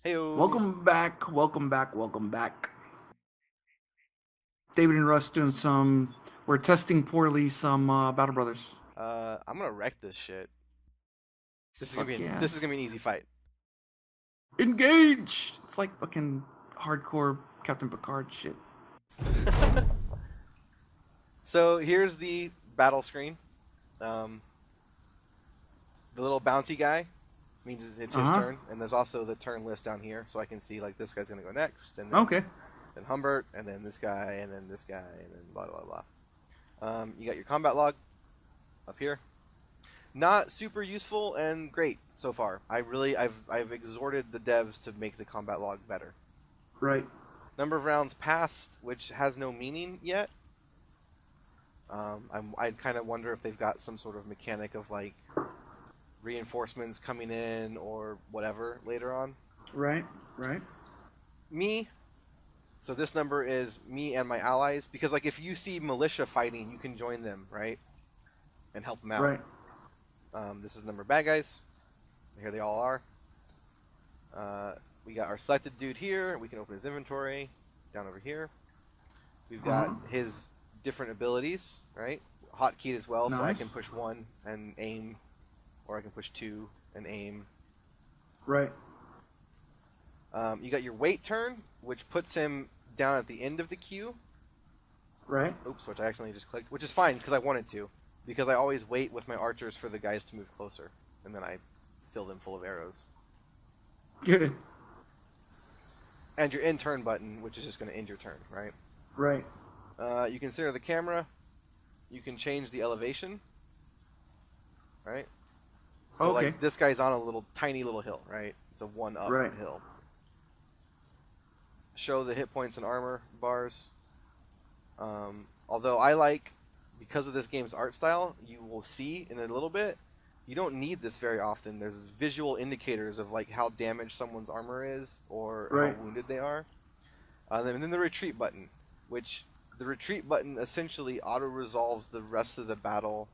Heyo. Welcome back, welcome back, welcome back. David and Russ doing some. We're testing poorly some Battle Brothers. I'm gonna wreck this shit. Fuck yeah. This is gonna be an easy fight. Engage! It's like fucking hardcore Captain Picard shit. So here's the battle screen. Um, the little bouncy guy means it's his Uh turn, and there's also the turn list down here, so I can see like this guy's gonna go next, and huh. Okay. then Humbert, and then this guy, and then this guy, and then blah blah blah. You got your combat log up here. Not super useful and great so far. I've exhorted the devs to make the combat log better. Right. Number of rounds passed, which has no meaning yet. I kind of wonder if they've got some sort of mechanic of like reinforcements coming in or whatever later on. Right. Right. Me, so this number is me and my allies, because like if you see militia fighting, you can join them, right? And help them out. Right. This is the number of bad guys. Here they all are. We got our selected dude here. We can open his inventory down over here. We've got his different abilities, right? Hotkeyed as well, so I Nice. can push 1 and aim, or I can push 2 and aim. Right. You got your wait turn, which puts him down at the end of the queue. Right. Oops, which I accidentally just clicked, which is fine because I wanted to. Because I always wait with my archers for the guys to move closer, and then I fill them full of arrows. Good. And your end turn button, which is just going to end your turn, right? Right. You can center the camera. You can change the elevation, right? So Okay. like this guy's on a tiny little hill, right? It's a 1-up Right. hill. Show the hit points and armor bars. Although I like, because of this game's art style, you will see in a little bit, you don't need this very often. There's visual indicators of like how damaged someone's armor is or Right. how wounded they are. And then the retreat button, which the retreat button essentially auto-resolves the rest of the battle.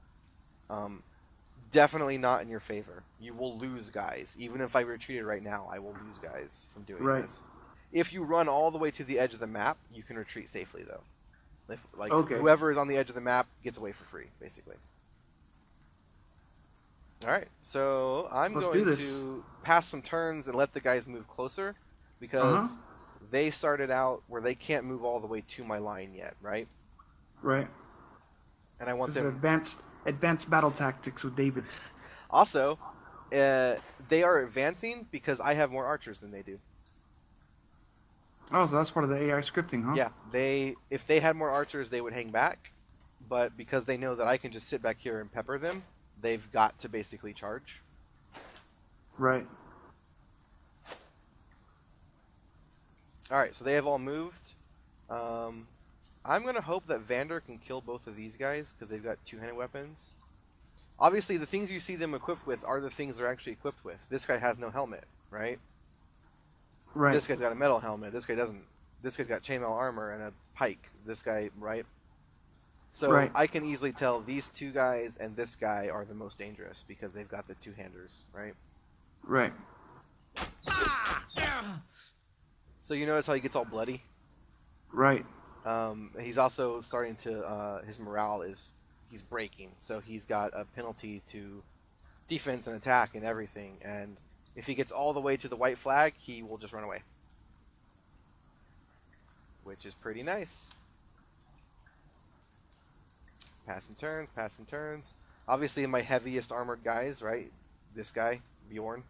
Definitely not in your favor. You will lose guys. Even if I retreated right now, I will lose guys from doing Right. this. If you run all the way to the edge of the map, you can retreat safely though. If, like Okay. whoever is on the edge of the map gets away for free, basically. All right, so I'm Let's do going this. to pass some turns and let the guys move closer Uh because huh. they started out where they can't move all the way to my line yet, right? Right. And I want This is them. advanced battle tactics with David. Also, they are advancing because I have more archers than they do. Oh, so that's part of the AI scripting, huh? Yeah, if they had more archers, they would hang back, but because they know that I can just sit back here and pepper them, they've got to basically charge. Right. All right, so they have all moved. I'm gonna hope that Vander can kill both of these guys because they've got two-handed weapons. Obviously, the things you see them equipped with are the things they're actually equipped with. This guy has no helmet, right? Right. This guy's got a metal helmet. This guy doesn't. This guy's got chainmail armor and a pike. This guy, right? So Right. I can easily tell these two guys and this guy are the most dangerous because they've got the two-handers, right? Right. So you notice how he gets all bloody? Right. He's also starting to, his morale is, he's breaking. So he's got a penalty to defense and attack and everything. And if he gets all the way to the white flag, he will just run away. Which is pretty nice. Passing turns, passing turns. Obviously my heaviest armored guys, right? This guy, Bjorn.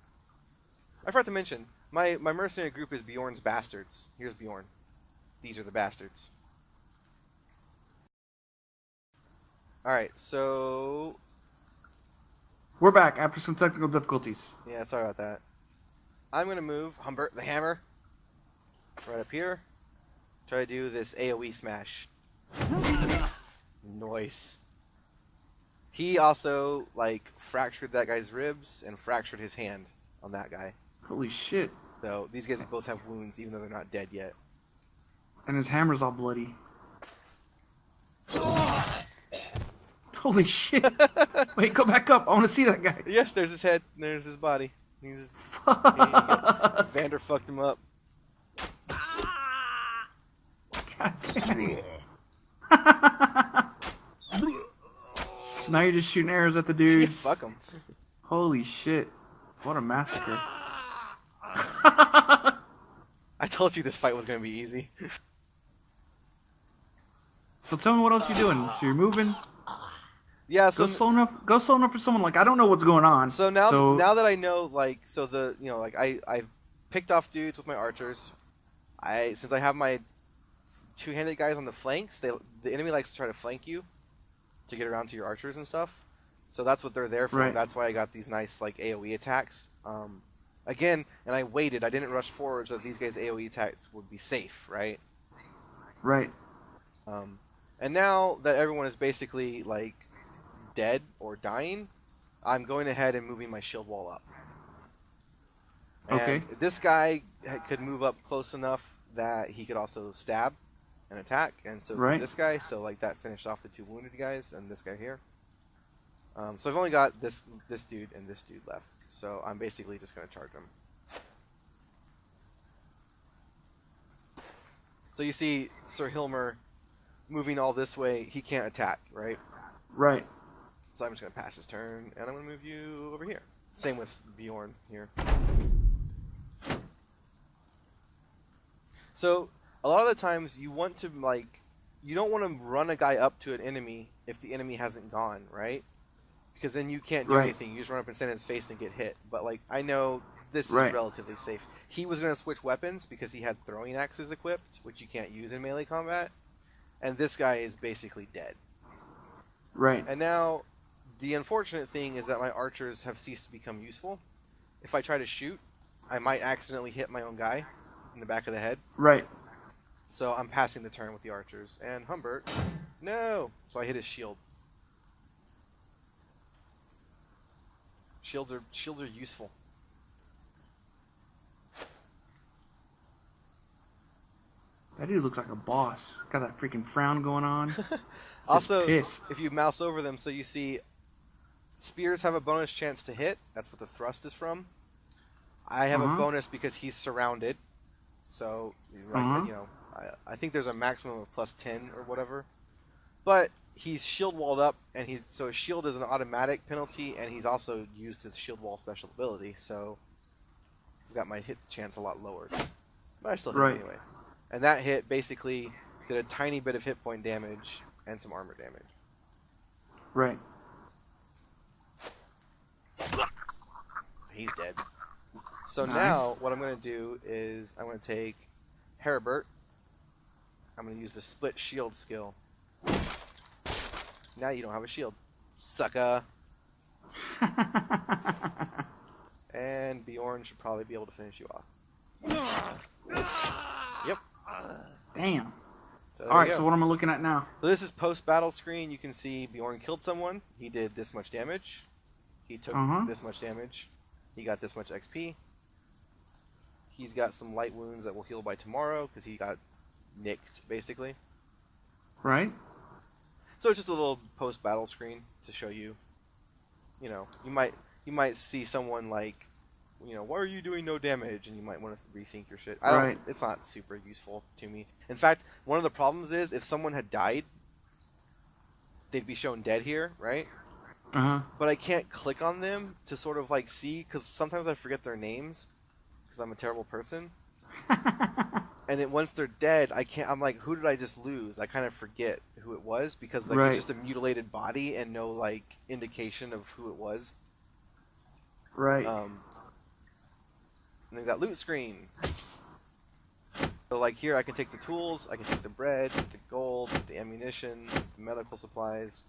I forgot to mention, my mercenary group is Bjorn's bastards. Here's Bjorn. These are the bastards. Alright, so... We're back after some technical difficulties. Yeah, sorry about that. I'm going to move Humbert the Hammer right up here. Try to do this AoE smash. Nice. He also, like, fractured that guy's ribs and fractured his hand on that guy. Holy shit. So these guys both have wounds, even though they're not dead yet. And his hammer's all bloody. Holy shit. Wait, go back up. I want to see that guy. Yeah, there's his head, and there's his body. He's God Vander fucked him up. damn it. So now you're just shooting arrows at the Yeah, dudes. fuck him. Holy shit. What a massacre. I told you this fight was gonna be easy. So tell me what else you're doing. So you're moving. Yeah, Go slow enough. Go slow enough for someone like I don't know what's going on. so now that I know, like, so the like I've picked off dudes with my archers. Since I have my two-handed guys on the flanks, the enemy likes to try to flank you to get around to your archers and stuff. So that's what they're there for. Right. That's why I got these nice like AOE attacks. Again, and I waited. I didn't rush forward so that these guys' AOE attacks would be safe, right? Right. And now that everyone is basically like dead or dying, I'm going ahead and moving my shield wall up. And Okay. this guy could move up close enough that he could also stab and attack, and so Right. this guy. So like that finished off the two wounded guys and this guy here. So I've only got this dude and this dude left. So I'm basically just gonna charge him. So you see Sir Hilmer moving all this way. He can't attack, right? Right. So I'm just gonna pass his turn, and I'm gonna move you over here. Same with Bjorn here. So a lot of the times you want to you don't want to run a guy up to an enemy if the enemy hasn't gone, right? Because then you can't do Right. anything. You just run up and stand in his face and get hit. But like I know this is Right. relatively safe. He was gonna switch weapons because he had throwing axes equipped, which you can't use in melee combat. And this guy is basically dead. Right. And now, the unfortunate thing is that my archers have ceased to become useful. If I try to shoot, I might accidentally hit my own guy in the back of the head. Right. So I'm passing the turn with the archers. And Humbert, no! So I hit his shield. Shields are useful. That dude looks like a boss. Got that freaking frown going on. Also, pissed. if you mouse over them, so you see spears have a bonus chance to hit. That's what the thrust is from. I have a bonus because he's surrounded. So, like, I think there's a maximum of plus 10 or whatever. But he's shield walled up, and so his shield is an automatic penalty, and he's also used his shield wall special ability. So I've got my hit chance a lot lower. But I still hit him anyway. And that hit basically did a tiny bit of hit point damage and some armor damage. Right. He's dead. So Nice. now what I'm going to do is I'm going to take Heribert. I'm going to use the split shield skill. Now you don't have a shield. Sucka. And Bjorn should probably be able to finish you off. Yep. Damn. So All right. So what am I looking at now? So this is post-battle screen. You can see Bjorn killed someone. He did this much damage. He took this much damage. He got this much XP. He's got some light wounds that will heal by tomorrow because he got nicked, basically. Right. So it's just a little post-battle screen to show you. You might see someone like, why are you doing no damage? And you might want to rethink your shit. It's not super useful to me. In fact, one of the problems is if someone had died, they'd be shown dead here, right? But I can't click on them to sort of like see, because sometimes I forget their names because I'm a terrible person. And then once they're dead, I'm like, who did I just lose? I kind of forget who it was because it's just a mutilated body and no like indication of who it was. Right. And they've got loot screen. So like here I can take the tools, I can take the bread, the gold, the ammunition, the medical supplies.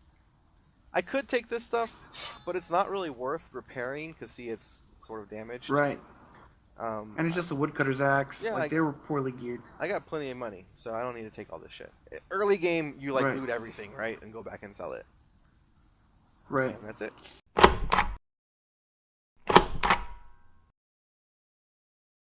I could take this stuff, but it's not really worth repairing because see it's sort of damaged. Right. And it's just a woodcutter's axe. Yeah, they were poorly geared. I got plenty of money, so I don't need to take all this shit. Early game, you Right. loot everything, right, and go back and sell it. Right. And that's it.